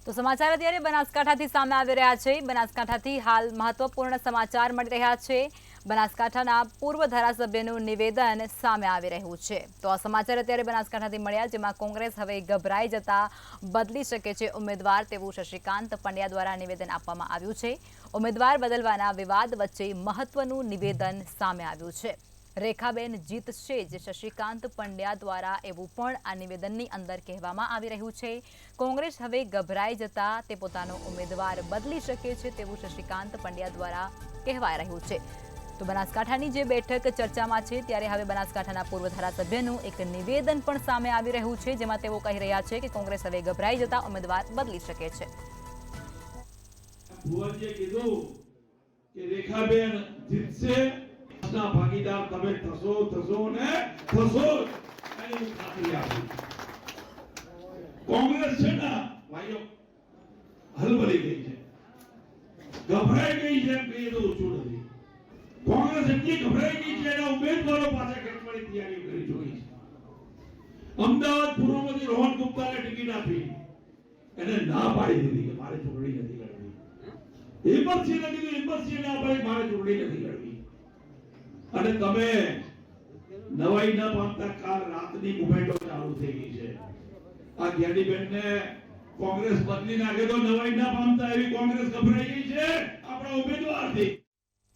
તો સમાચાર અત્યારે બનાસકાંઠાથી સામે આવી રહ્યા છે। બનાસકાંઠાથી હાલ મહત્વપૂર્ણ સમાચાર મળી રહ્યા છે। બનાસકાંઠાના પૂર્વ ધારાસભ્યનું નિવેદન સામે આવી રહ્યું છે। તો આ સમાચાર અત્યારે બનાસકાંઠાથી મળ્યા, જેમાં કોંગ્રેસ હવે ગભરાઈ જતા બદલી શકે છે ઉમેદવાર તેવું શશિકાંત પંડ્યા દ્વારા નિવેદન આપવામાં આવ્યું છે। ઉમેદવાર બદલવાના વિવાદ વચ્ચે મહત્વનું નિવેદન સામે આવ્યું છે। રેખાબેન જીતશે જ શશિકાંત પંડ્યા દ્વારા એવું પણ આ નિવેદનની અંદર કહેવામાં આવી રહ્યું છે। કોંગ્રેસ હવે ગભરાઈ જતા તે પોતાનો ઉમેદવાર બદલી શકે છે તેવું શશિકાંત પંડ્યા દ્વારા કહેવાય રહ્યું છે। તો બનાસકાંઠાની જે બેઠક ચર્ચામાં છે, ત્યારે હવે બનાસકાંઠાના પૂર્વ ધારાસભ્યનું એક નિવેદન પણ સામે આવી રહ્યું છે, જેમાં તેઓ કહી રહ્યા છે કે કોંગ્રેસ હવે ગભરાઈ જતા ઉમેદવાર બદલી શકે છે। ભુવનજીએ કીધું કે રેખાબેન જીતશે, ના ભાગીદાર તમે થશો ને થશો એની ખાતરી આપી। કોંગ્રેસ છે ને ભાઈઓ હલબલી ગઈ છે, ગભરાઈ ગઈ છે, એ તો ઓછું નથી। કોંગ્રેસ એટલી ગભરાઈ ગઈ છે, એના ઉમેદવારો પાસે ખેંચવાની તૈયારીઓ કરી ચૂકી છે। અમદાવાદ પૂર્વમાંથી રોહન ગુપ્તાને ટિકિટ આપી, એને ના પાડી દીધી કે મારે ચૂંટણી નથી લડવી। એમ્બસીને કીધું, એમ્બસીએ ના પાડી મારે ચૂંટણી નથી લડવી। અને તમે નવાઈ ન પામતા કાલ રાતની મુવમેન્ટો ચાલુ થઈ ગઈ છે। આ જ્ઞાનીબેનને કોંગ્રેસ બદલી નાખે તો નવાઈ ન પામતા એવી કોંગ્રેસ ગભરાઈ ગઈ છે આપણા ઉમેદવારથી।